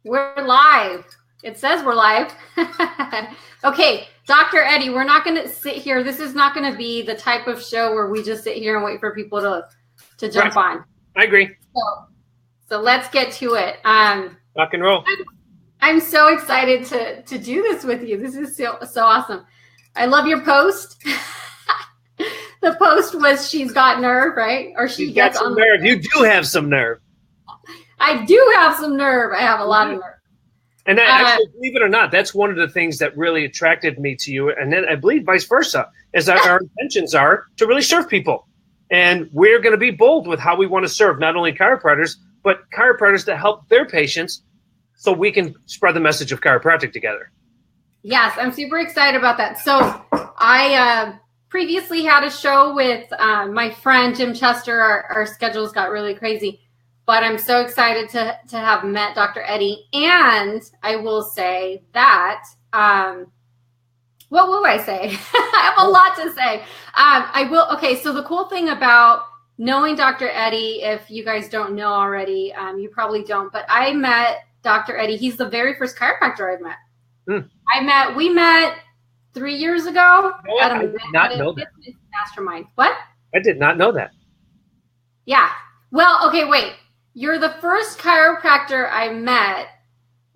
We're live. It says we're live. Okay, Dr. Eddie, we're not going to sit here. This is not going to be the type of show where we just sit here and wait for people to jump on. I agree. So let's get to it. Rock and roll. I'm so excited to do this with you. This is so awesome. I love your post. The post was she's got nerve, right? Or she gets got some on nerve. You do have some nerve. I do have some nerve. I have a lot of nerve. And actually, believe it or not, that's one of the things that really attracted me to you. And then I believe vice versa, is that our intentions are to really serve people. And we're going to be bold with how we want to serve not only chiropractors, but chiropractors that help their patients so we can spread the message of chiropractic together. Yes, I'm super excited about that. So I previously had a show with my friend Jim Chester. Our schedules got really crazy. But I'm so excited to have met Dr. Eddie. And I will say that, what will I say? I have a lot to say. I will. Okay, so the cool thing about knowing Dr. Eddie, if you guys don't know already, you probably don't, but I met Dr. Eddie. He's the very first chiropractor I've met. We met 3 years ago. I did not know that. Mastermind. What? I did not know that. Yeah. Well, okay, wait. You're the first chiropractor I met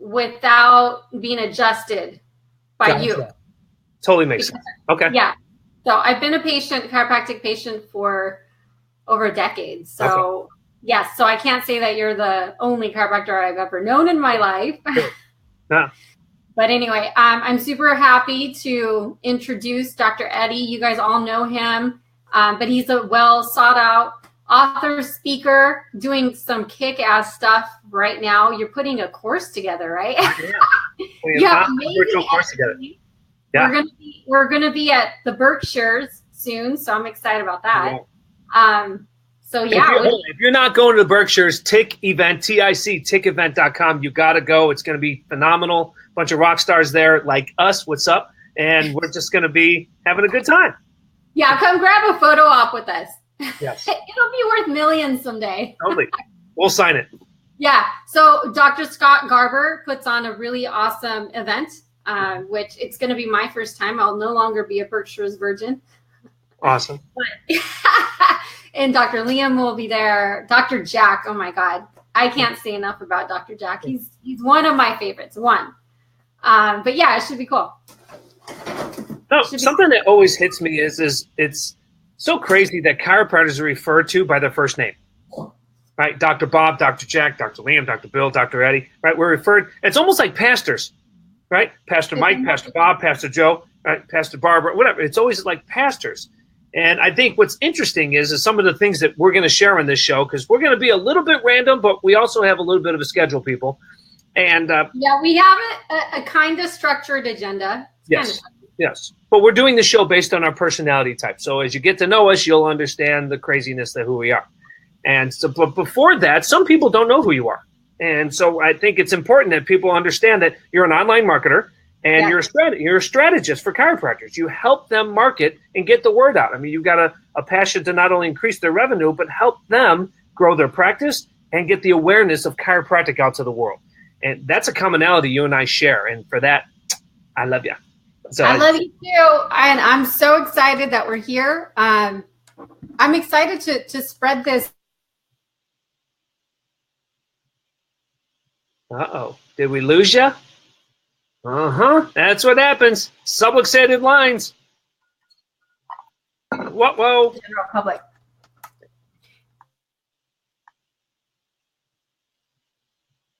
without being adjusted by you. Totally makes sense. Okay. Yeah. So I've been a chiropractic patient for over a decade. So yes, so I can't say that you're the only chiropractor I've ever known in my life. No. But anyway, I'm super happy to introduce Dr. Eddie. You guys all know him, but he's a well sought out author, speaker, doing some kick-ass stuff right now. You're putting a course together, right? Yeah, virtual course together. Yeah. We're gonna be at the Berkshires soon, so I'm excited about that. Yeah. If you're not going to the Berkshires, TIC event, TIC, TICevent.com, you got to go. It's going to be phenomenal. Bunch of rock stars there like us. What's up? And we're just going to be having a good time. Yeah, come grab a photo op with us. Yes. It'll be worth millions someday. Totally. We'll sign it. Yeah. So Dr. Scott Garber puts on a really awesome event, which it's going to be my first time. I'll no longer be a Berkshire's virgin. Awesome. And Dr. Liam will be there. Dr. Jack. Oh my God. I can't say enough about Dr. Jack. He's one of my favorites. But yeah, it should be cool. No, something that always hits me is it's so crazy that chiropractors are referred to by their first name, right? Dr. Bob, Dr. Jack, Dr. Liam, Dr. Bill, Dr. Eddie, right? We're referred. It's almost like pastors, right? Pastor Mike, Pastor Bob, Pastor Joe, right? Pastor Barbara, whatever. It's always like pastors. And I think what's interesting is some of the things that we're going to share on this show, because we're going to be a little bit random, but we also have a little bit of a schedule, people. And yeah, we have a kind of structured agenda. Yes. Yes. But we're doing the show based on our personality type. So as you get to know us, you'll understand the craziness of who we are. And so, but before that, some people don't know who you are. And so I think it's important that people understand that you're an online marketer and you're a strategist for chiropractors. You help them market and get the word out. I mean, you've got a passion to not only increase their revenue, but help them grow their practice and get the awareness of chiropractic out to the world. And that's a commonality you and I share. And for that, I love you. So I love you too, and I'm so excited that we're here. I'm excited to spread this. Uh-oh. Did we lose you? Uh-huh. That's what happens. Subluxated lines. Whoa. General public.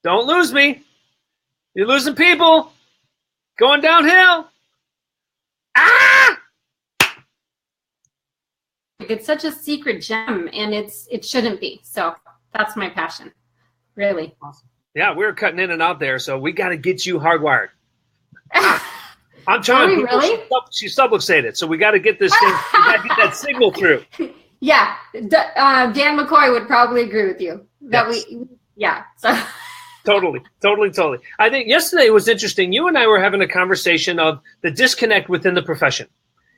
Don't lose me. You're losing people. Going downhill. Ah! It's such a secret gem, and it shouldn't be. So that's my passion, really. Awesome. Yeah, we're cutting in and out there, so we got to get you hardwired. I'm trying. Really? She's subluxated, so we got to get this thing. We got to get that signal through. Yeah, Dan McCoy would probably agree with you that So. Totally. I think yesterday was interesting. You and I were having a conversation of the disconnect within the profession.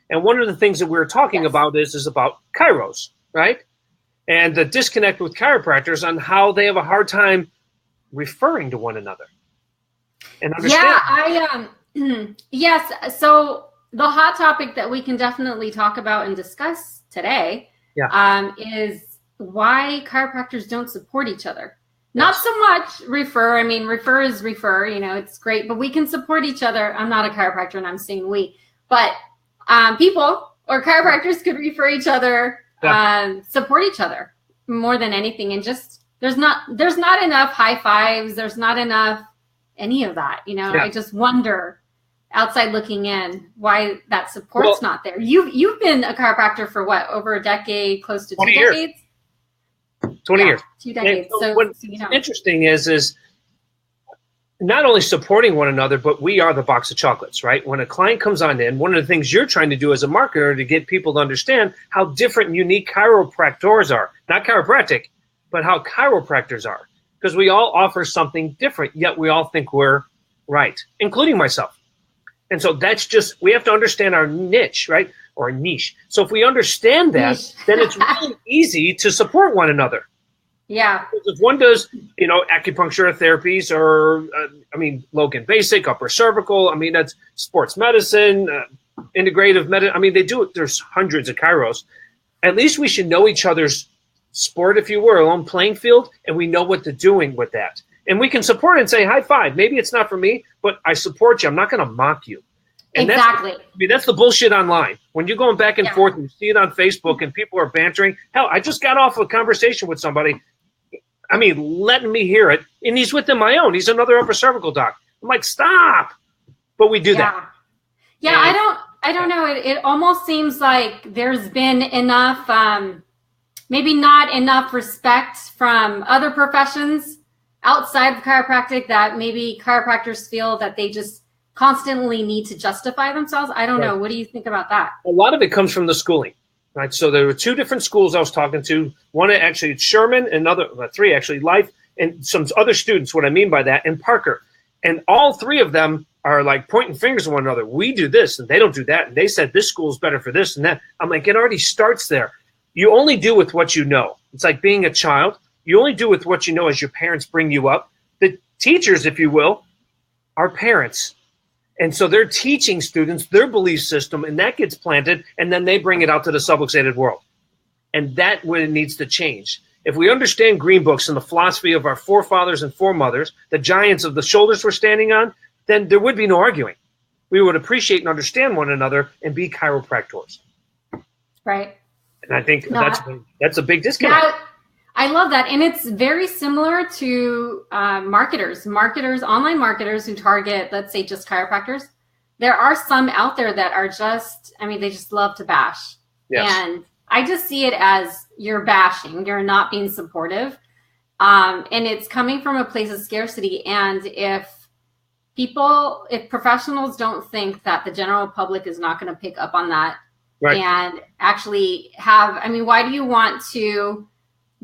And one of the things that we were talking about is about chiros, right? And the disconnect with chiropractors on how they have a hard time referring to one another. and understand. Yes. So the hot topic that we can definitely talk about and discuss today is why chiropractors don't support each other. Not so much refer. I mean, refer is refer, it's great, but we can support each other. I'm not a chiropractor and I'm saying we, but people or chiropractors could refer each other, support each other more than anything. And just, there's not enough high fives. There's not enough any of that. I just wonder, outside looking in, why that support's not there. You've been a chiropractor for what, over a decade, close to 2 decades? 20 years. 2 decades. So what's interesting is not only supporting one another, but we are the box of chocolates, right? When a client comes on in, one of the things you're trying to do as a marketer to get people to understand how different, unique chiropractors are. Not chiropractic, but how chiropractors are. Because we all offer something different, yet we all think we're right, including myself. And so that's just, we have to understand our niche, right? Or niche. So if we understand that, then it's really easy to support one another. Yeah. Because if one does, acupuncture therapies or, Logan Basic, upper cervical, that's sports medicine, integrative medicine. They do it. There's hundreds of chiros. At least we should know each other's sport, if you were, our own playing field, and we know what they're doing with that. And we can support it and say, high five. Maybe it's not for me, but I support you. I'm not going to mock you. And exactly. That's the bullshit online. When you're going back and forth and you see it on Facebook and people are bantering. Hell, I just got off a conversation with somebody, letting me hear it. And he's within my own. He's another upper cervical doc. I'm like, stop. But we do that. Yeah, I don't know. It almost seems like there's been enough, maybe not enough respect from other professions outside of chiropractic that maybe chiropractors feel that they just constantly need to justify themselves. I don't know. What do you think about that? A lot of it comes from the schooling, right? So there were 2 different schools I was talking to. One actually Sherman, another 3 actually, Life, and some other students. What I mean by that, and Parker, and all 3 of them are like pointing fingers at one another. We do this and they don't do that, and they said this school is better for this and that. I'm like, it already starts there. You only do with what you know. It's like being a child. You only do with what you know as your parents bring you up. The teachers, if you will, are parents. And so they're teaching students their belief system, and that gets planted, and then they bring it out to the subluxated world. And that when it needs to change. If we understand Green Books and the philosophy of our forefathers and foremothers, the giants of the shoulders we're standing on, then there would be no arguing. We would appreciate and understand one another and be chiropractors. Right. And I think that's a big disconnect. Yeah, I love that. And it's very similar to marketers, online marketers who target, let's say, just chiropractors. There are some out there that are just, they just love to bash. Yes. And I just see it as you're bashing, you're not being supportive. And it's coming from a place of scarcity. And if professionals don't think that the general public is not going to pick up on that, right, and actually have, why do you want to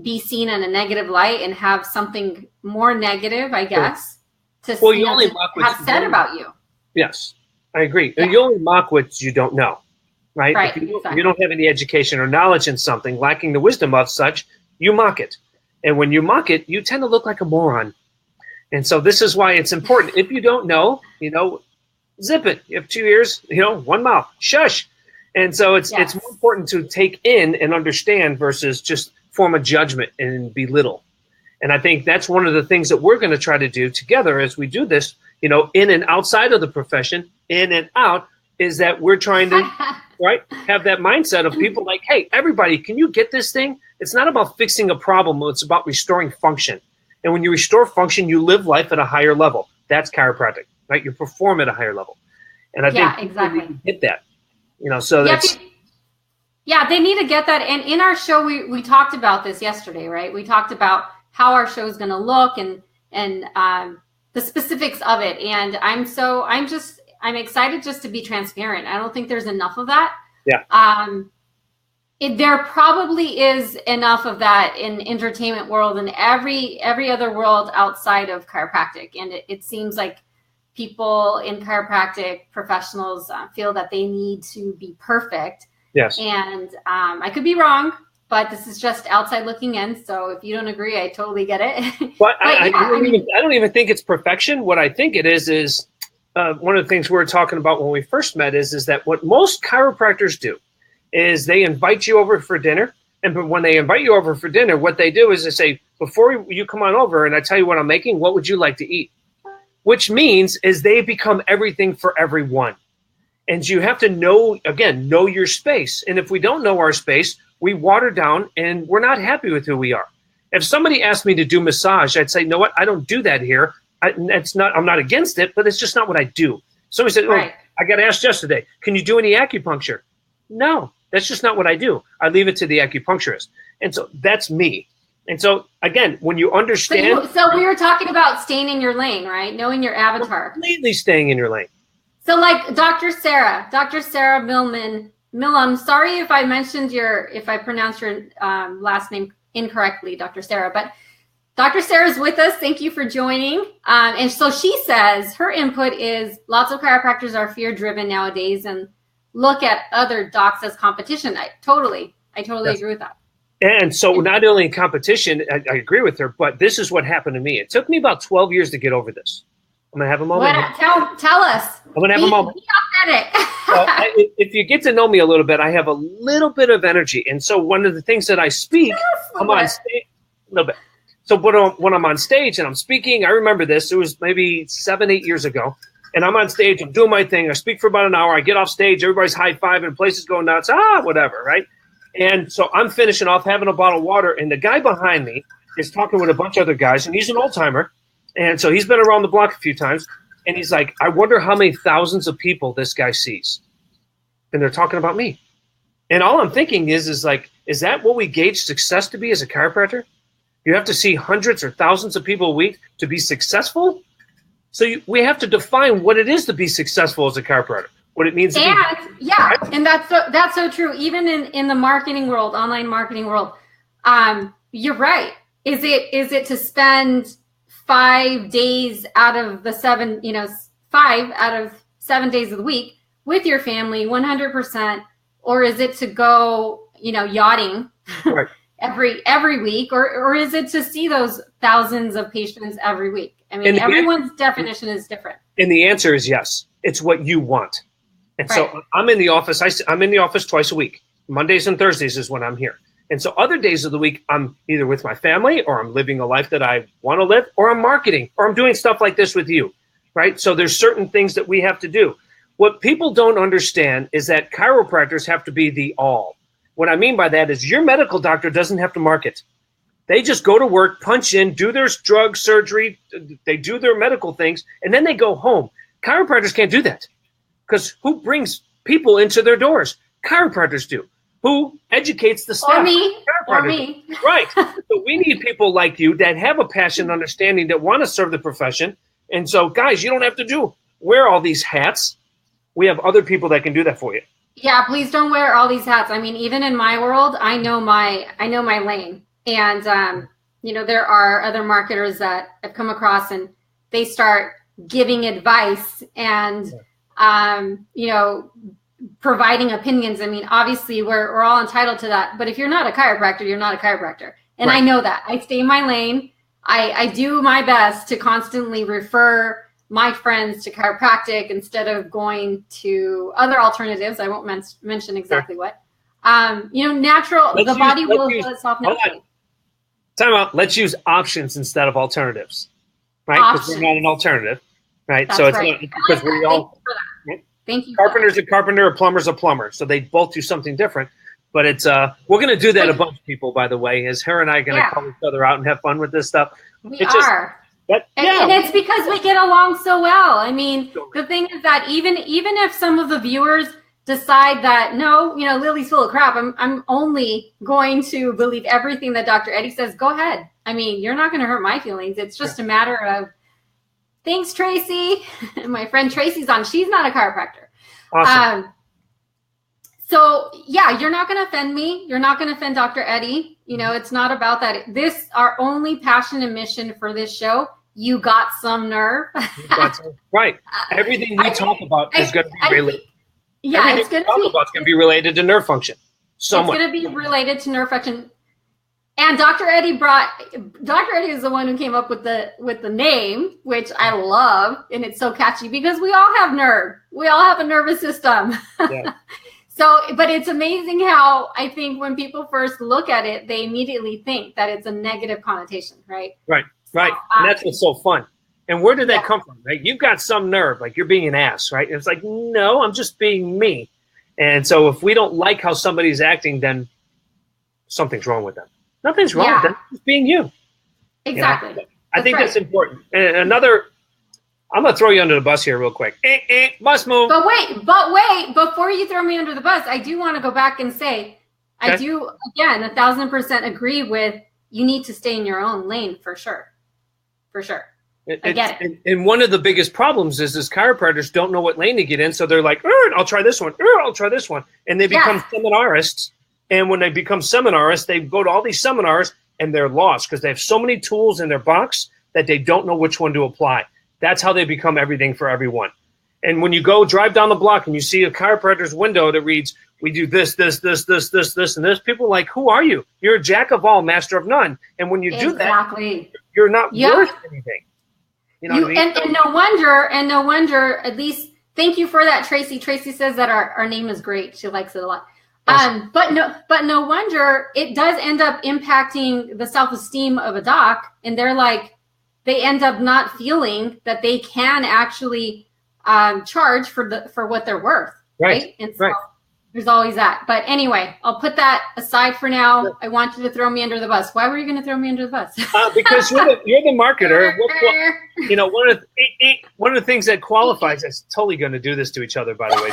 be seen in a negative light and have something more negative, I guess, to have said about you? Yes, I agree. Yeah. You only mock what you don't know, right? If you don't have any education or knowledge in something, lacking the wisdom of such, you mock it. And when you mock it, you tend to look like a moron. And so this is why it's important. If you don't know, zip it. You have 2 ears, 1 mouth, shush. And so it's more important to take in and understand versus just form a judgment and belittle. And I think that's one of the things that we're going to try to do together as we do this, in and outside of the profession, in and out, is that we're trying to have that mindset of people like, hey, everybody, can you get this thing? It's not about fixing a problem. It's about restoring function. And when you restore function, you live life at a higher level. That's chiropractic, right? You perform at a higher level. And I think exactly. people get that. So that's... Yeah, they need to get that. And in our show, we talked about this yesterday, right? We talked about how our show is going to look and the specifics of it. And I'm excited just to be transparent. I don't think there's enough of that. Yeah. There probably is enough of that in entertainment world and every other world outside of chiropractic. And it seems like people in chiropractic professionals feel that they need to be perfect. Yes. And I could be wrong, but this is just outside looking in. So if you don't agree, I totally get it. But I don't even think it's perfection. What I think it is one of the things we were talking about when we first met is that what most chiropractors do is they invite you over for dinner. And when they invite you over for dinner, what they do is they say, before you come on over and I tell you what I'm making, what would you like to eat? Which means is they become everything for everyone. And you have to know your space. And if we don't know our space, we water down and we're not happy with who we are. If somebody asked me to do massage, I'd say, you know what? I don't do that here. I'm not against it, but it's just not what I do. Somebody said, right. I got asked yesterday, can you do any acupuncture? No, that's just not what I do. I leave it to the acupuncturist. And so that's me. And so, again, when you understand. So we were talking about staying in your lane, right? Knowing your avatar. Completely staying in your lane. So like Dr. Sarah Millum, sorry if I pronounced your last name incorrectly, Dr. Sarah, but Dr. Sarah's with us. Thank you for joining. And so she says her input is lots of chiropractors are fear-driven nowadays and look at other docs as competition. I totally agree with that. And so not only in competition, I agree with her, but this is what happened to me. It took me about 12 years to get over this. I'm going to have a moment. Tell us. I'm going to have a moment. Be authentic. Well, if you get to know me a little bit, I have a little bit of energy. And so one of the things that I speak, I'm on stage a little bit. So when I'm on stage and I'm speaking, I remember this. It was maybe 7-8 years ago. And I'm on stage. I'm doing my thing. I speak for about an hour. I get off stage. Everybody's high-fiving. Places going nuts. Whatever, right? And so I'm finishing off, having a bottle of water. And the guy behind me is talking with a bunch of other guys. And he's an old-timer. And so he's been around the block a few times. And he's like, I wonder how many thousands of people this guy sees. And they're talking about me. And all I'm thinking is like, is that what we gauge success to be as a chiropractor? You have to see hundreds or thousands of people a week to be successful? So we have to define what it is to be successful as a chiropractor, what it means to be. Yeah, and that's so true. Even in the marketing world, online marketing world, you're right. Is it to spend 5 days out of the 7, 5 out of 7 days of the week with your family 100%, or is it to go, yachting right. every week, or is it to see those thousands of patients every week? I mean, everyone's definition is different. And the answer is yes. It's what you want. And right. So I'm in the office. I'm in the office twice a week. Mondays and Thursdays is when I'm here. And so other days of the week, I'm either with my family or I'm living a life that I want to live, or I'm marketing, or I'm doing stuff like this with you, right? So there's certain things that we have to do. What people don't understand is that chiropractors have to be the all. What I mean by that is your medical doctor doesn't have to market. They just go to work, punch in, do their drug surgery, they do their medical things, and then they go home. Chiropractors can't do that because who brings people into their doors? Chiropractors do. Who educates the staff? Or me. Right. So we need people like you that have a passion and understanding that want to serve the profession. And so, guys, you don't have to wear all these hats. We have other people that can do that for you. Yeah, please don't wear all these hats. I mean, even in my world, I know my lane. And, there are other marketers that I've come across and they start giving advice and, providing opinions. I mean, obviously we're all entitled to that, but if you're not a chiropractor, you're not a chiropractor. And right. I know that. I stay in my lane. I do my best to constantly refer my friends to chiropractic instead of going to other alternatives. I won't mention exactly what. Natural, the body will heal itself naturally. Time out. Let's use options instead of alternatives, right? Because we're not an alternative, right? That's so it's right. not because we all. Thank you. Carpenter's a carpenter, a plumber's a plumber, so they both do something different. But it's we're going to do that a bunch of people, by the way, as her and I are going to call each other out and have fun with this stuff. We are. And it's because we get along so well. I mean, the thing is that even if some of the viewers decide that no, Lily's full of crap, I'm only going to believe everything that Dr. Eddie says, go ahead. I mean, you're not going to hurt my feelings. It's just a matter of, thanks, Tracy. My friend Tracy's on. She's not a chiropractor. Awesome. So yeah, you're not going to offend me. You're not going to offend Dr. Eddie. It's not about that. This, our only passion and mission for this show. You got some nerve. Right. Everything we talk about is going to be related. Yeah, it's going to be related to nerve function. Somewhat. It's going to be related to nerve function. And Dr. Eddie is the one who came up with the name, which I love, and it's so catchy because we all have nerve. We all have a nervous system. Yeah. So, but it's amazing how I think when people first look at it, they immediately think that it's a negative connotation, right? Right. And that's what's so fun. And where did that come from, right? You've got some nerve, like you're being an ass, right? And it's like, no, I'm just being me. And so if we don't like how somebody's acting, then something's wrong with them. Nothing's wrong with them. It's being you. Exactly. You know? I think that's important. And another, I'm going to throw you under the bus here real quick. Bus move. But wait, before you throw me under the bus, I do want to go back and say, I do, again, 1,000% agree with you need to stay in your own lane for sure. For sure. I get it. And one of the biggest problems is chiropractors don't know what lane to get in. So they're like, I'll try this one. I'll try this one. And they become seminarists. And when they become seminarists, they go to all these seminars and they're lost because they have so many tools in their box that they don't know which one to apply. That's how they become everything for everyone. And when you go drive down the block and you see a chiropractor's window that reads, we do this, and this, people are like, who are you? You're a jack of all, master of none. And when you do that, you're not worth anything. You know what I mean? And no wonder, at least, thank you for that, Tracy. Tracy says that our name is great. She likes it a lot. But no wonder it does end up impacting the self-esteem of a doc. And they're like, they end up not feeling that they can actually charge for what they're worth. Right. And so there's always that. But anyway, I'll put that aside for now. I want you to throw me under the bus. Why were you going to throw me under the bus? Because you're the marketer. You know, one of the things that qualifies us, totally going to do this to each other, by the way.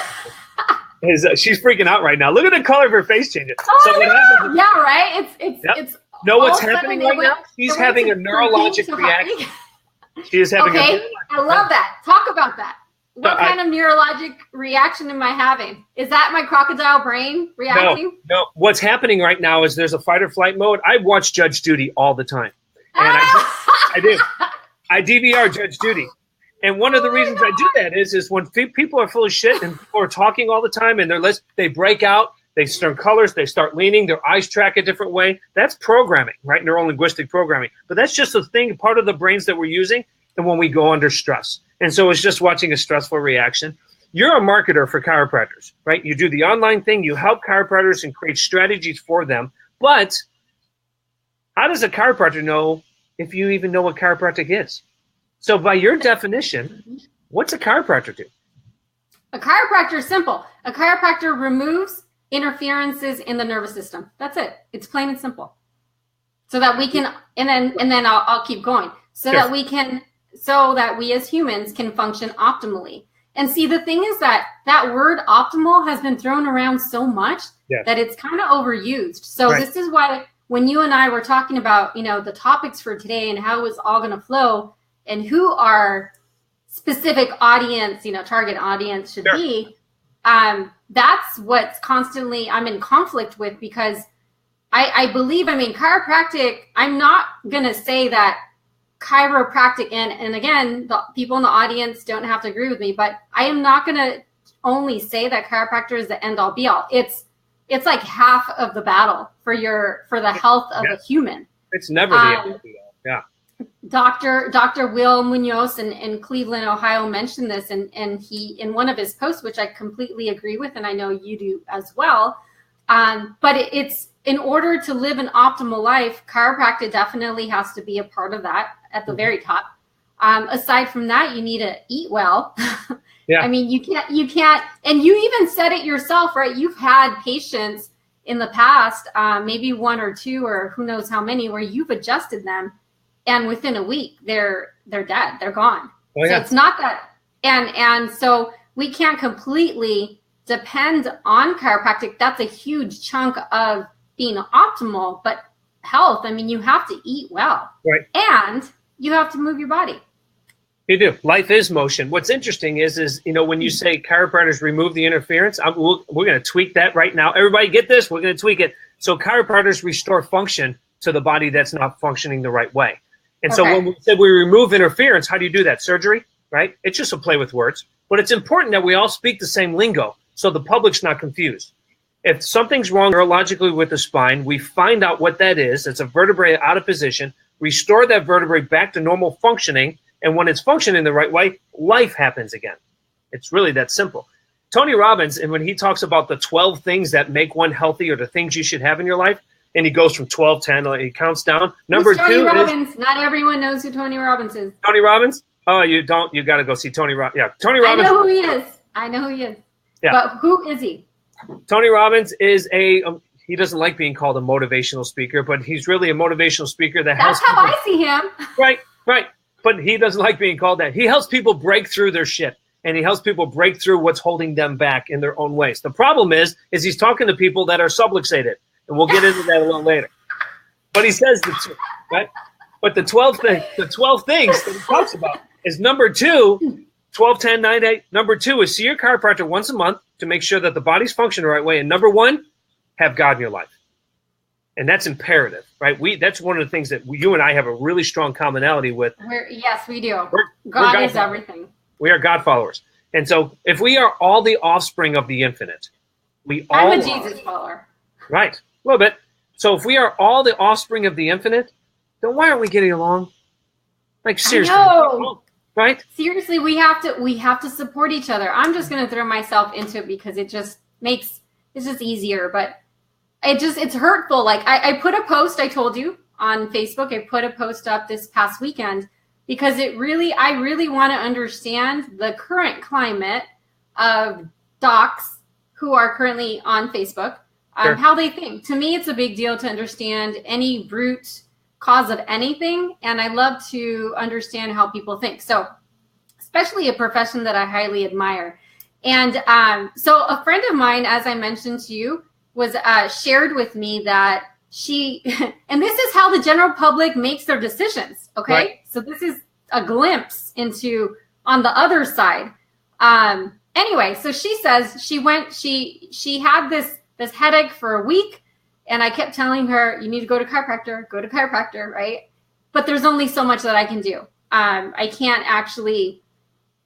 Is she's freaking out right now. Look at the color of her face changing. Oh, so what happens? Yeah, right. It's know what's happening right now? She's having a neurologic reaction. She is having I love that. Talk about that. What kind of neurologic reaction am I having? Is that my crocodile brain reacting? No. What's happening right now is there's a fight or flight mode. I watch Judge Judy all the time. And I do. I DVR Judge Judy. And one of the reasons I do that is when people are full of shit and people are talking all the time and they break out, they turn colors, they start leaning, their eyes track a different way. That's programming, right? Neuro-linguistic programming. But that's just a thing, part of the brains that we're using and when we go under stress. And so it's just watching a stressful reaction. You're a marketer for chiropractors, right? You do the online thing, you help chiropractors and create strategies for them. But how does a chiropractor know if you even know what chiropractic is? So by your definition, what's a chiropractor do? A chiropractor is simple. A chiropractor removes interferences in the nervous system. That's it. It's plain and simple. So that we can, and then I'll keep going. So that we as humans can function optimally. And see, the thing is that word optimal has been thrown around so much that it's kind of overused. So this is why when you and I were talking about, the topics for today and how it's all going to flow and who our specific audience, target audience should be, that's what's constantly I'm in conflict with, because I believe, chiropractic, I'm not going to say that chiropractic, and again, the people in the audience don't have to agree with me, but I am not going to only say that chiropractor is the end all be all. It's like half of the battle for the health of a human. It's never the end all be all. Yeah. Dr. Will Munoz in Cleveland, Ohio mentioned this, and he, in one of his posts, which I completely agree with, and I know you do as well. But it's in order to live an optimal life, chiropractic definitely has to be a part of that at the very top. Aside from that, you need to eat well. Yeah. You can't, and you even said it yourself, right? You've had patients in the past, maybe one or two, or who knows how many, where you've adjusted them, and within a week they're dead, they're gone. Oh, yeah. So it's not that, and so we can't completely depend on chiropractic. That's a huge chunk of being optimal, but health, you have to eat well, right? And you have to move your body. You do. Life is motion. What's interesting is when you say chiropractors remove the interference, we're going to tweak that right now. Everybody get this? We're going to tweak it. So chiropractors restore function to the body that's not functioning the right way. And so when we said we remove interference, how do you do that? Surgery, right? It's just a play with words. But it's important that we all speak the same lingo so the public's not confused. If something's wrong neurologically with the spine, we find out what that is. It's a vertebrae out of position. Restore that vertebrae back to normal functioning. And when it's functioning the right way, life happens again. It's really that simple. Tony Robbins, and when he talks about the 12 things that make one healthy or the things you should have in your life, and he goes from 12, 10, he counts down. Number Tony 2 Robbins. is... Not everyone knows who Tony Robbins is. Tony Robbins? Oh, you don't? You got to go see Tony Robbins. Yeah, Tony Robbins. I know who he is. Yeah. But who is he? Tony Robbins is he doesn't like being called a motivational speaker, but he's really a motivational speaker that helps. That's how I see him. Right. But he doesn't like being called that. He helps people break through their shit, and he helps people break through what's holding them back in their own ways. The problem is he's talking to people that are subluxated, and we'll get into that a little later. But he says right. But the 12 things that he talks about is number 2. 12, 10, 9, 8. Number 2 is see your chiropractor once a month to make sure that the body's functioning the right way. And number 1, have God in your life. And that's imperative, right? That's one of the things that you and I have a really strong commonality with. Yes, we do. God is everything. We are God followers. And so if we are all the offspring of the infinite, I'm a Jesus follower. Right, a little bit. So if we are all the offspring of the infinite, then why aren't we getting along? Like, seriously. Right? Seriously, we have to support each other. I'm just going to throw myself into it because it's just easier, but it's hurtful. Like I put a post, I told you, on Facebook. I put a post up this past weekend because I really want to understand the current climate of docs who are currently on Facebook, Sure. How they think. To me, it's a big deal to understand any root cause of anything, and I love to understand how people think. So, especially a profession that I highly admire. And so a friend of mine, as I mentioned to you, was shared with me that she, and this is how the general public makes their decisions. Okay. Right. So this is a glimpse into on the other side. Anyway, so she says she had this headache for a week, and I kept telling her, you need to go to chiropractor, right? But there's only so much that I can do. I can't actually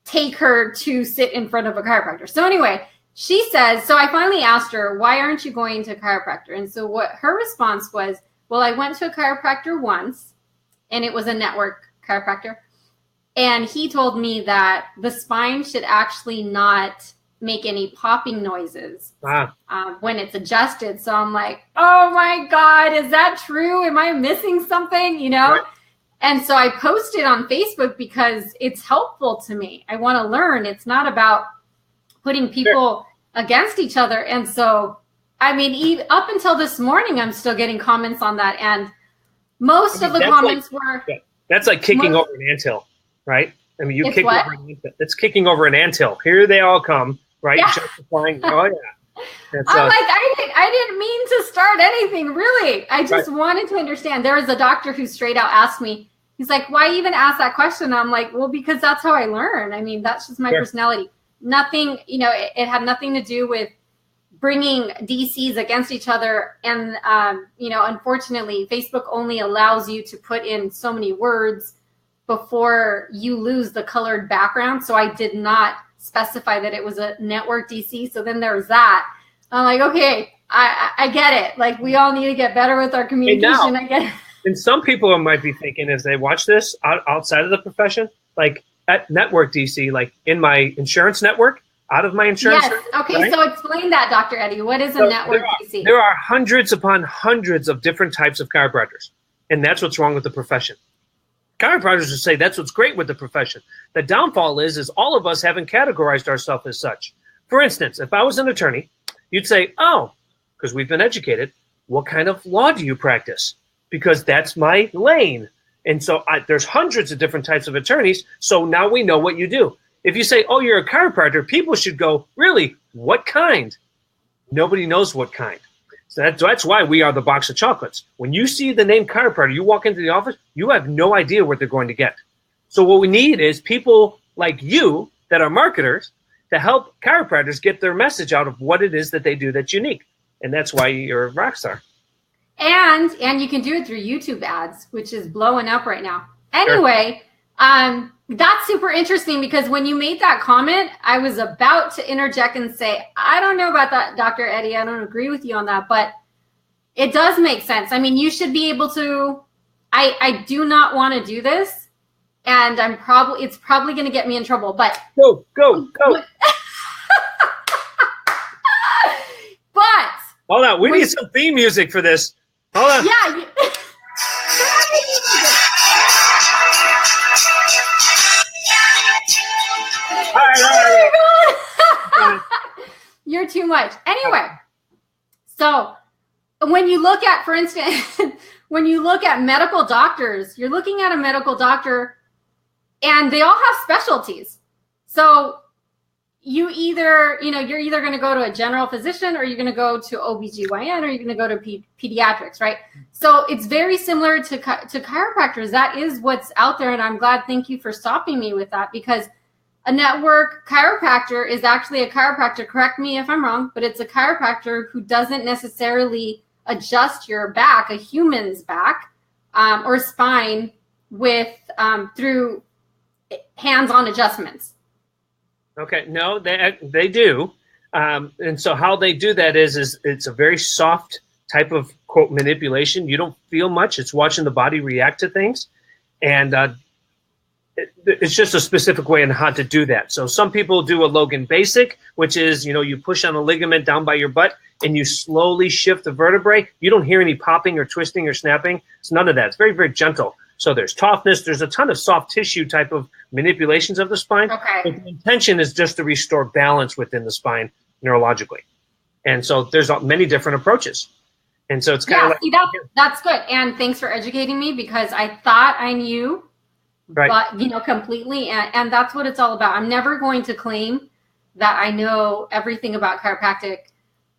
take her to sit in front of a chiropractor. So anyway, she says, so I finally asked her, why aren't you going to a chiropractor? And so what her response was, well, I went to a chiropractor once, and it was a network chiropractor. And he told me that the spine should actually not make any popping noises when it's adjusted. So I'm like, oh my God, is that true? Am I missing something? Right. And so I posted on Facebook because it's helpful to me. I want to learn. It's not about putting people against each other. And so, I mean, up until this morning, I'm still getting comments on that. And most of the comments were... That's like kicking over an anthill, right? I mean, kick over an anthill. It's kicking over an anthill. Here they all come, right? Yeah. Justifying, oh, yeah. I'm like, I didn't mean to start anything, really. I just wanted to understand. There was a doctor who straight out asked me, he's like, why even ask that question? I'm like, well, because that's how I learn. I mean, that's just my personality. Nothing, it had nothing to do with bringing DCs against each other. And, unfortunately, Facebook only allows you to put in so many words before you lose the colored background. So I did not specify that it was a network DC. So then there's that. I'm like, okay, I get it. Like, we all need to get better with our communication. I get it. And some people might be thinking as they watch this outside of the profession, like at network DC, like in my insurance network, out of my insurance. Yes. Okay. Right? So explain that, Dr. Eddie. What is a network DC? There are hundreds upon hundreds of different types of chiropractors. And that's what's wrong with the profession. Chiropractors would say that's what's great with the profession. The downfall is all of us haven't categorized ourselves as such. For instance, if I was an attorney, you'd say, oh, because we've been educated, what kind of law do you practice? Because that's my lane. And so there's hundreds of different types of attorneys. So now we know what you do. If you say, oh, you're a chiropractor, people should go, really? What kind? Nobody knows what kind. So that's why we are the box of chocolates. When you see the name chiropractor, you walk into the office, you have no idea what they're going to get. So what we need is people like you that are marketers to help chiropractors get their message out of what it is that they do that's unique. And that's why you're a rock star. And you can do it through YouTube ads, which is blowing up right now. Anyway, That's super interesting because when you made that comment, I was about to interject and say, I don't know about that, Dr. Eddie. I don't agree with you on that, but it does make sense. I mean, you should be able to, I do not want to do this, and it's probably going to get me in trouble, but. Go. But. Hold on. We need some theme music for this. Hold on. Yeah. All right. You're too much. Anyway, so when you look at, for instance, when you look at medical doctors, you're looking at a medical doctor and they all have specialties. So you're either going to go to a general physician, or you're going to go to OBGYN, or you're going to go to pediatrics, right? So it's very similar to chiropractors. That is what's out there. And I'm glad, thank you for stopping me with that, because a network chiropractor is actually a chiropractor, correct me if I'm wrong, but it's a chiropractor who doesn't necessarily adjust your back, a human's back, or spine through hands-on adjustments. Okay, no, they do. And so how they do that is it's a very soft type of, quote, manipulation. You don't feel much. It's watching the body react to things. And it's just a specific way on how to do that. So some people do a Logan Basic, which is, you push on a ligament down by your butt and you slowly shift the vertebrae. You don't hear any popping or twisting or snapping. It's none of that. It's very, very gentle. So there's toughness. There's a ton of soft tissue type of manipulations of the spine. Okay. But the intention is just to restore balance within the spine neurologically. And so there's many different approaches. And so it's kind of that's good. And thanks for educating me, because I thought I knew, right, but completely. And that's what it's all about. I'm never going to claim that I know everything about chiropractic.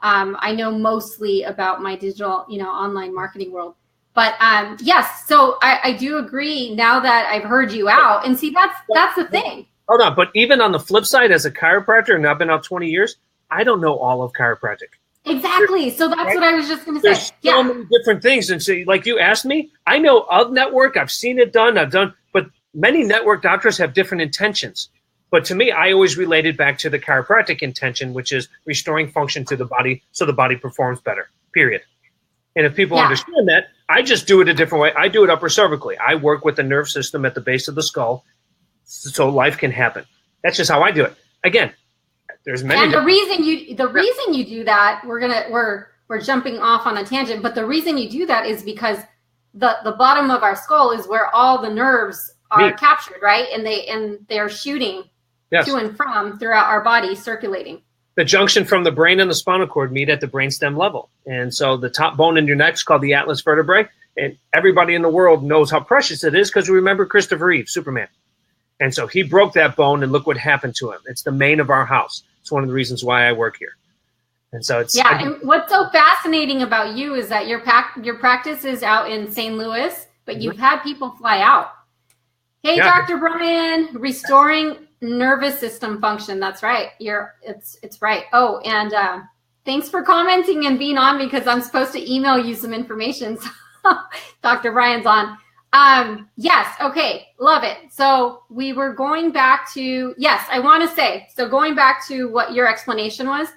I know mostly about my digital, online marketing world. But yes, so I do agree now that I've heard you out. And see, that's the thing. Hold on, but even on the flip side, as a chiropractor, and I've been out 20 years, I don't know all of chiropractic. Exactly. So that's what I was just going to say. There's so many different things. And so, like you asked me, I know of network. I've seen it done. But many network doctors have different intentions. But to me, I always related back to the chiropractic intention, which is restoring function to the body so the body performs better, period. And if people understand that, I just do it a different way. I do it upper cervically. I work with the nerve system at the base of the skull so life can happen. That's just how I do it. Again, there's many. And the reason you do that, we're jumping off on a tangent, but the reason you do that is because the bottom of our skull is where all the nerves are captured, right? And they're shooting to and from throughout our body, circulating. The junction from the brain and the spinal cord meet at the brainstem level. And so the top bone in your neck is called the atlas vertebrae. And everybody in the world knows how precious it is because we remember Christopher Reeve, Superman. And so he broke that bone, and look what happened to him. It's the main of our house. It's one of the reasons why I work here. And so it's... Yeah, and what's so fascinating about you is that your practice is out in St. Louis, but you've had people fly out. Hey, yeah. Dr. Brian, restoring nervous system function. That's right. It's right. Oh, and thanks for commenting and being on, because I'm supposed to email you some information. So Dr. Brian's on. Yes. Okay. Love it. So we were going back to, yes, I want to say, so going back to what your explanation was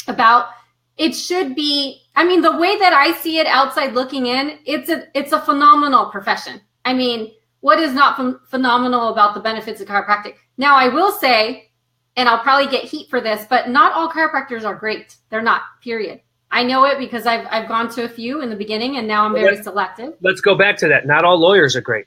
about, it should be, I mean, the way that I see it outside looking in, it's a phenomenal profession. I mean, what is not phenomenal about the benefits of chiropractic? Now, I will say, and I'll probably get heat for this, but not all chiropractors are great. They're not, period. I know it because I've gone to a few in the beginning, and now I'm very selective. Let's go back to that. Not all lawyers are great.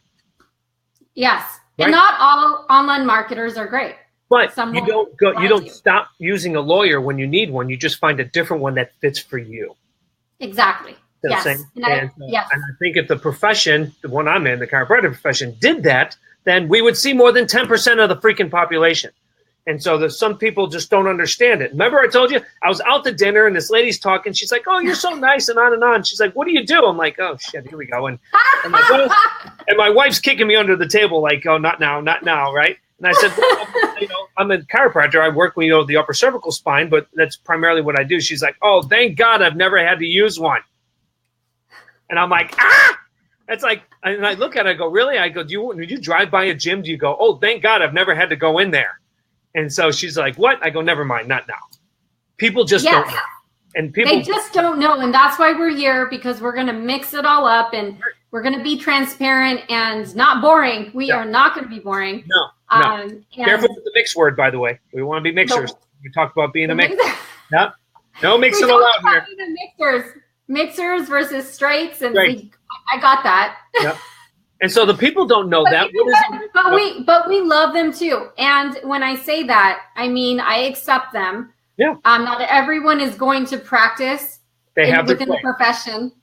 Yes. Right? And not all online marketers are great. But you don't stop using a lawyer when you need one. You just find a different one that fits for you. Exactly. Yes. And I think if the profession, the one I'm in, the chiropractic profession, did that, then we would see more than 10% of the freaking population. And so some people just don't understand it. Remember I told you, I was out to dinner and this lady's talking. She's like, oh, you're so nice, and on and on. She's like, what do you do? I'm like, oh, shit, here we go. And my wife's kicking me under the table like, oh, not now, right? And I said, well, I'm a chiropractor. I work with the upper cervical spine, but that's primarily what I do. She's like, oh, thank God I've never had to use one. And I'm like, It's like, and I look at it, I go, really? I go, did you drive by a gym? Do you go, oh, thank God I've never had to go in there? And so she's like, what? I go, never mind, not now. People just don't know. And they just don't know. And that's why we're here, because we're going to mix it all up and we're going to be transparent and not boring. We are not going to be boring. No. Careful with the mix word, by the way. We want to be mixers. We talked about being a mixer. No mixing allowed here. Mixers versus straights. And I got that. Yep. And so the people don't know that. But we love them too. And when I say that, I mean, I accept them. Yeah. Not everyone is going to practice within the profession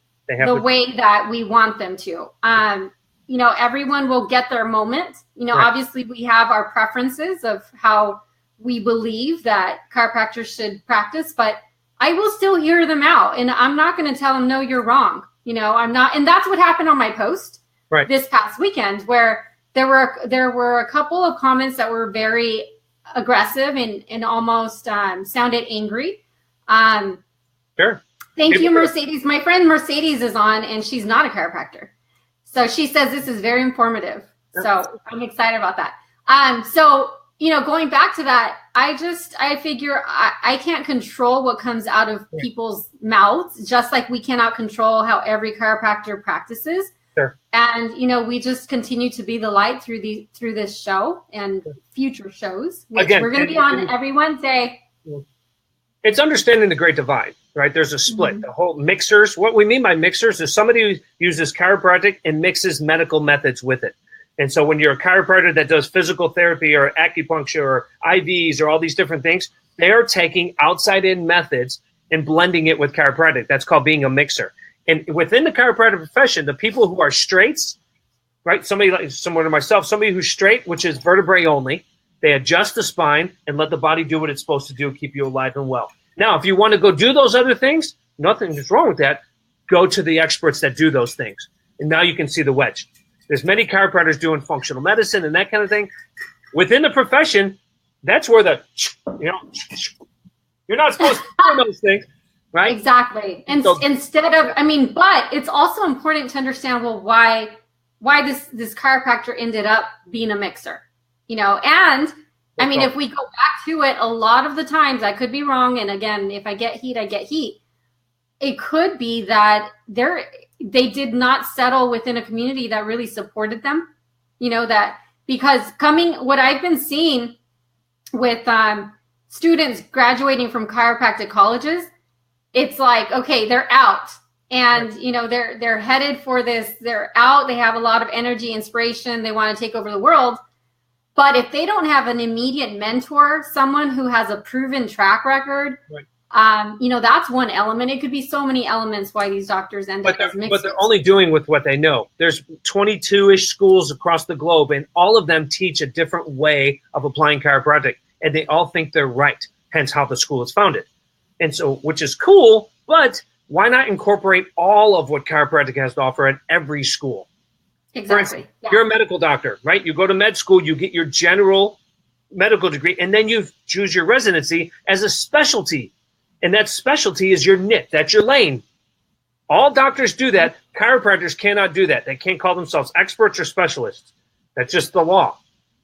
the way that we want them to. Everyone will get their moment. Obviously we have our preferences of how we believe that chiropractors should practice, but I will still hear them out. And I'm not going to tell them, no, you're wrong. I'm not. And that's what happened on my post this past weekend, where there were a couple of comments that were very aggressive and almost sounded angry. Sure. Thank you, Mercedes. My friend Mercedes is on, and she's not a chiropractor. So she says this is very informative. So I'm excited about that. Going back to that, I figure I can't control what comes out of people's mouths, just like we cannot control how every chiropractor practices. Sure. And we just continue to be the light through this show and future shows, which we're going to be on every Wednesday. It's understanding the great divide, right? There's a split. The whole mixers. What we mean by mixers is somebody who uses chiropractic and mixes medical methods with it. And so when you're a chiropractor that does physical therapy or acupuncture or IVs or all these different things, they are taking outside-in methods and blending it with chiropractic. That's called being a mixer. And within the chiropractic profession, the people who are straights, right? Somebody like similar to myself, somebody who's straight, which is vertebrae only, they adjust the spine and let the body do what it's supposed to do, keep you alive and well. Now, if you want to go do those other things, nothing is wrong with that. Go to the experts that do those things. And now you can see the wedge. There's many chiropractors doing functional medicine and that kind of thing. Within the profession, that's where you're not supposed to do those things. Right? Exactly. And but it's also important to understand, why this chiropractor ended up being a mixer, and if we go back to it, a lot of the times, I could be wrong. And again, if I get heat, I get heat. It could be that they did not settle within a community that really supported them, because what I've been seeing with students graduating from chiropractic colleges, it's like, okay, they're out and, they're headed for this. They're out. They have a lot of energy, inspiration. They want to take over the world. But if they don't have an immediate mentor, someone who has a proven track record, that's one element. It could be so many elements why these doctors end up as mixers. But they're only doing with what they know. There's 22-ish schools across the globe, and all of them teach a different way of applying chiropractic. And they all think they're right, hence how the school is founded. And so, which is cool, but why not incorporate all of what chiropractic has to offer at every school? Exactly. For instance, you're a medical doctor, right? You go to med school, you get your general medical degree, and then you choose your residency as a specialty. And that specialty is your niche. That's your lane. All doctors do that. Chiropractors cannot do that. They can't call themselves experts or specialists. That's just the law.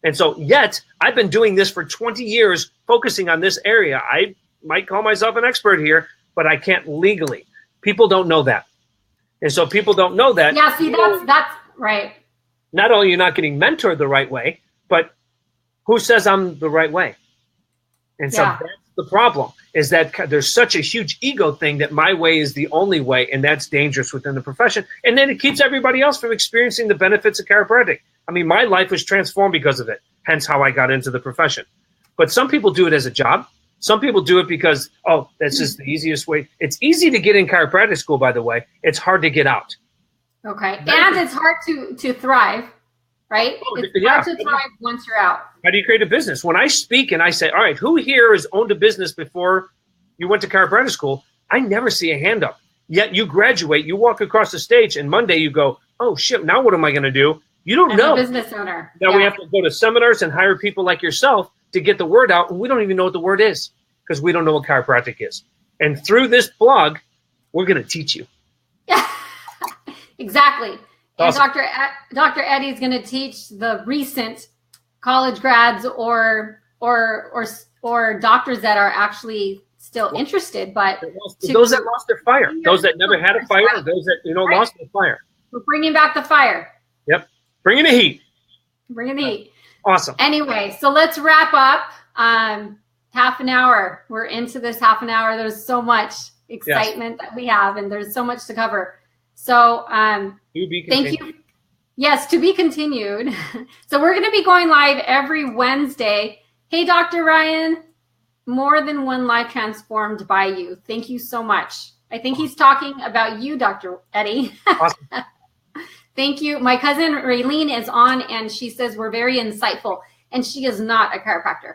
And so, yet, I've been doing this for 20 years, focusing on this area. I might call myself an expert here, but I can't legally. People don't know that. And so people don't know that. Yeah, see, that's right. Not only are you not getting mentored the right way, but who says I'm the right way? And so that's the problem, is that there's such a huge ego thing that my way is the only way, and that's dangerous within the profession. And then it keeps everybody else from experiencing the benefits of chiropractic. I mean, my life was transformed because of it, hence how I got into the profession. But some people do it as a job. Some people do it because, that's just the easiest way. It's easy to get in chiropractic school, by the way. It's hard to get out. Okay. And it's hard to thrive, right? It's hard to thrive once you're out. How do you create a business? When I speak and I say, all right, who here has owned a business before you went to chiropractic school? I never see a hand up. Yet you graduate, you walk across the stage, and Monday you go, oh, shit, now what am I going to do? You don't know. I'm a business owner. Now we have to go to seminars and hire people like yourself to get the word out, and we don't even know what the word is because we don't know what chiropractic is. And through this blog, we're going to teach you. Exactly. And Awesome. Dr. Eddie's going to teach the recent college grads or doctors that are actually still interested, but those that lost their fire, those that never had a fire, those that lost their fire. We're bringing back the fire. Yep, bringing the heat. Bringing the heat. Awesome. Anyway, so let's wrap up. Half an hour. We're into this half an hour. There's so much excitement that we have, and there's so much to cover. So thank you. Yes, to be continued. So we're going to be going live every Wednesday. Hey, Dr. Ryan, more than one life transformed by you. Thank you so much. I think he's talking about you, Dr. Eddie. Awesome. Thank you. My cousin Raylene is on, and she says we're very insightful, and she is not a chiropractor.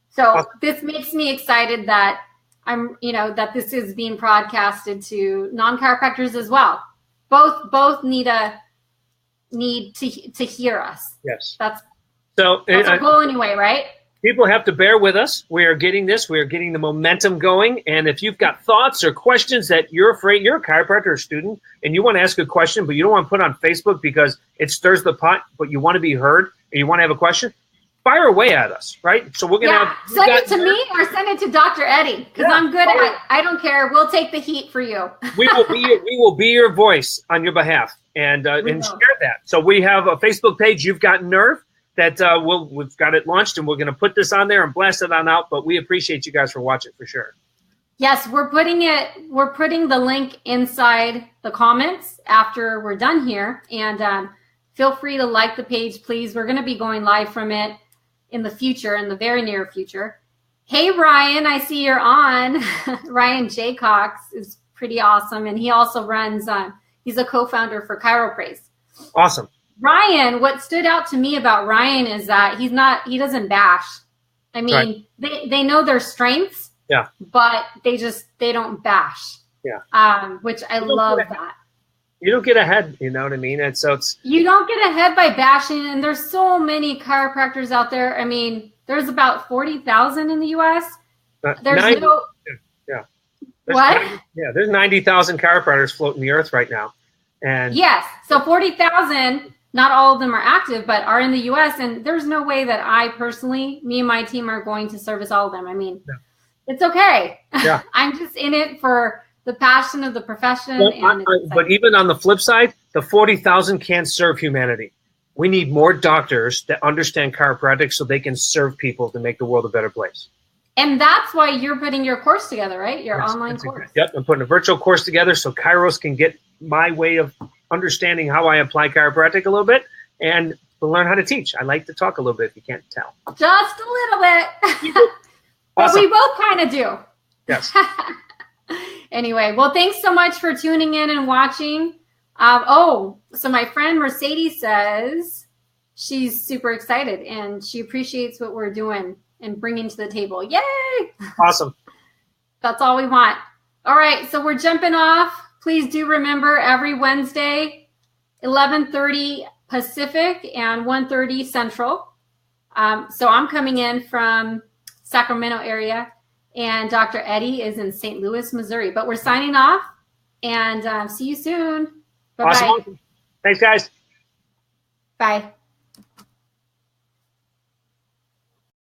So this makes me excited that that this is being broadcasted to non-chiropractors as well. Both need to hear us. Yes. That's our goal anyway, right? People have to bear with us. We are getting this. We are getting the momentum going. And if you've got thoughts or questions that you're afraid, you're a chiropractor or student, and you want to ask a question, but you don't want to put on Facebook because it stirs the pot, but you want to be heard and you want to have a question, fire away at us, right? So we're going to send it to me or send it to Dr. Eddie because I'm good at it. I don't care. We'll take the heat for you. we will be your voice on your behalf and share that. So we have a Facebook page, You've Got Nerve. That we've got it launched, and we're going to put this on there and blast it on out. But we appreciate you guys for watching for sure. Yes, we're putting the link inside the comments after we're done here, and feel free to like the page, please. We're going to be going live from it in the future, in the very near future. Hey, Ryan, I see you're on. Ryan J. Cox is pretty awesome, and he also runs. He's a co-founder for ChiroPraise. Awesome. Ryan, what stood out to me about Ryan is that he doesn't bash. I mean, they know their strengths, but they don't bash. Yeah. Which I love that. You don't get ahead, you know what I mean? You don't get ahead by bashing, and there's so many chiropractors out there. I mean, there's about 40,000 in the US. There's there's 90,000 chiropractors floating the earth right now. And yes, so 40,000. Not all of them are active, but are in the U.S., and there's no way that me and my team are going to service all of them. I mean, It's okay. Yeah. I'm just in it for the passion of the profession. But even on the flip side, the 40,000 can't serve humanity. We need more doctors that understand chiropractic so they can serve people to make the world a better place. And that's why you're putting your course together, right? Your online course. Yep, I'm putting a virtual course together so Kairos can get my way of understanding how I apply chiropractic a little bit and to learn how to teach. I like to talk a little bit if you can't tell. Just a little bit. But Awesome. We both kind of do. Yes. Anyway, well, thanks so much for tuning in and watching. So my friend Mercedes says she's super excited and she appreciates what we're doing and bringing to the table. Yay! Awesome. That's all we want. All right, so we're jumping off. Please do remember every Wednesday, 11:30 Pacific and 1:30 Central. So I'm coming in from Sacramento area, and Dr. Eddie is in St. Louis, Missouri. But we're signing off, and see you soon. Bye-bye. Awesome. Thanks, guys. Bye.